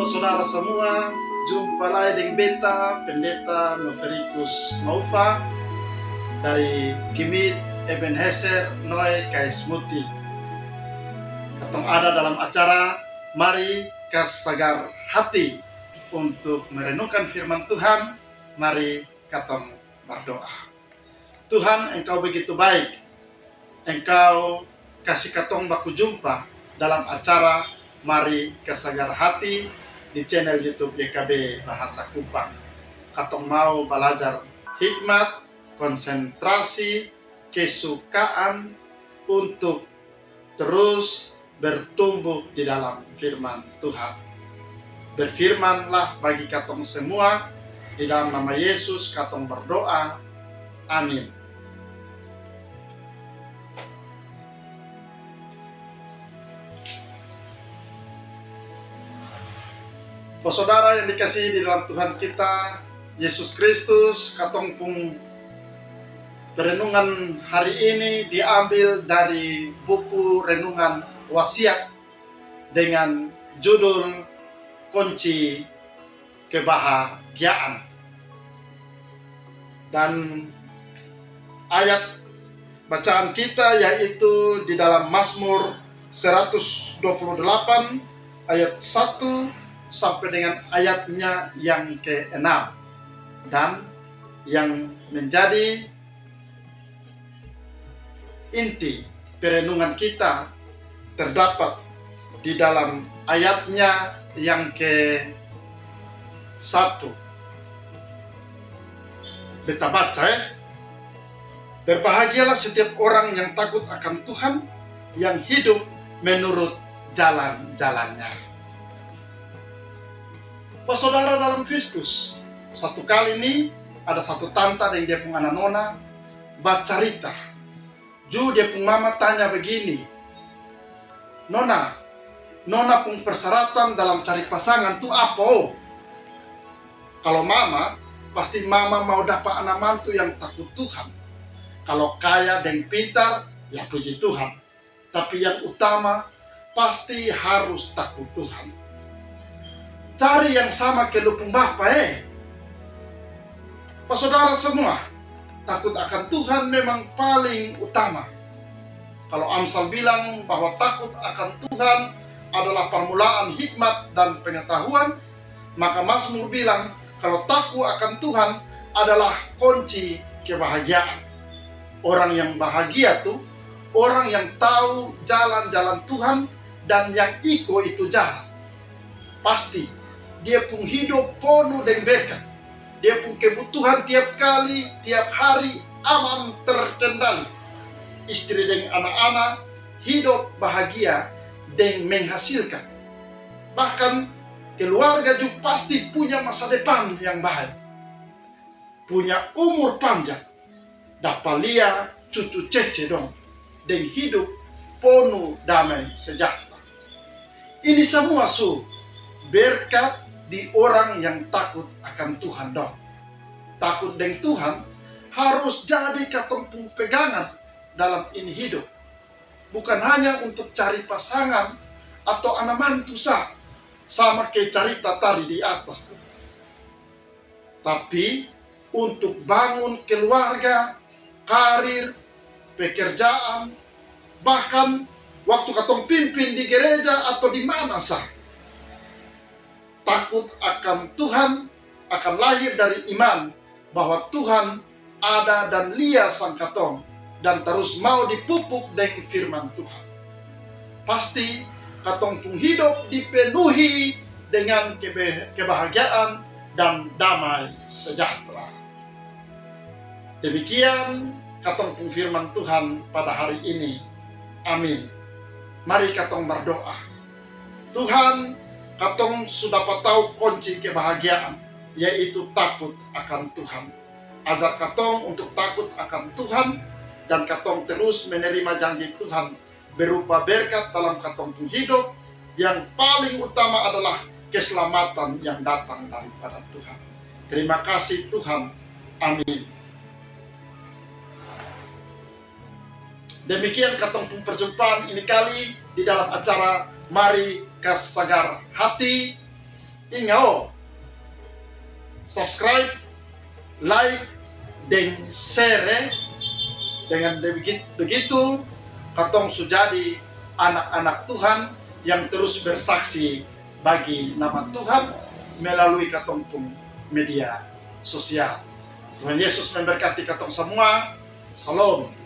saudara semua, jumpa lagi dengan beta, Pendeta Noverikus Maufa dari Gimit Ebenezer Noe Kaismuti. Katong ada dalam acara Mari Kasagar Hati untuk merenungkan firman Tuhan. Mari katong berdoa. Tuhan, Engkau begitu baik. Engkau kasih katong baku jumpa dalam acara Mari Kasagar Hati di channel YouTube YKB Bahasa Kupang. Katong mau belajar hikmat, konsentrasi, kesukaan untuk terus bertumbuh di dalam firman Tuhan. Berfirmanlah bagi katong semua, di dalam nama Yesus katong berdoa. Amin. Saudara yang dikasihi di dalam Tuhan kita Yesus Kristus, katong pun renungan hari ini diambil dari buku renungan wasiat dengan judul Kunci Kebahagiaan. Dan ayat bacaan kita yaitu di dalam Mazmur 128 ayat 1 sampai dengan ayatnya yang ke-6. Dan yang menjadi inti perenungan kita terdapat di dalam ayatnya yang ke-1. Beta baca Berbahagialah setiap orang yang takut akan Tuhan, yang hidup menurut jalan-jalannya. Saudara dalam Kristus, satu kali ini ada satu tanta dan dia pun anak nona bercerita. Dia pun mama tanya begini, Nona pun persyaratan dalam cari pasangan tuh apa? Kalau mama, pasti mama mau dapat anak mantu yang takut Tuhan. Kalau kaya dan pintar, ya puji Tuhan. Tapi yang utama, pasti harus takut Tuhan. Cari yang sama ke lupung Bapa saudara semua, takut akan Tuhan memang paling utama. Kalau Amsal bilang bahwa takut akan Tuhan adalah permulaan hikmat dan pengetahuan, maka Mazmur bilang kalau takut akan Tuhan adalah kunci kebahagiaan. Orang yang bahagia tuh orang yang tahu jalan-jalan Tuhan dan yang ikut itu jalan. Pasti dia pun hidup penuh dengan berkat. Dia pun kebutuhan tiap kali, tiap hari aman terkendali. Istri dan anak-anak hidup bahagia dan menghasilkan. Bahkan keluarga juga pasti punya masa depan yang baik. Punya umur panjang. Dapat lihat cucu cece dong. Dan hidup penuh damai sejahtera. Ini semua berkat di orang yang takut akan Tuhan dong. Takut dengan Tuhan harus jadi katong pegangan dalam ini hidup. Bukan hanya untuk cari pasangan atau anak mantu sama kayak cerita tadi di atas. Tapi untuk bangun keluarga, karir, pekerjaan, bahkan waktu katong pimpin di gereja atau di mana takut akan Tuhan akan lahir dari iman bahwa Tuhan ada dan lihat sang katong dan terus mau dipupuk dengan firman Tuhan. Pasti katong pun hidup dipenuhi dengan kebahagiaan dan damai sejahtera. Demikian katong pun firman Tuhan pada hari ini. Amin. Mari katong berdoa. Tuhan, katong sudah tahu kunci kebahagiaan, yaitu takut akan Tuhan. Ajar katong untuk takut akan Tuhan, dan katong terus menerima janji Tuhan berupa berkat dalam katong pun hidup. Yang paling utama adalah keselamatan yang datang daripada Tuhan. Terima kasih Tuhan. Amin. Demikian katong pun perjumpaan ini kali di dalam acara Mari Kasagar Hati Ingao, subscribe, like, dan share. Dengan begitu, katong sujadi anak-anak Tuhan yang terus bersaksi bagi nama Tuhan melalui katong pun media sosial. Tuhan Yesus memberkati katong semua. Salam.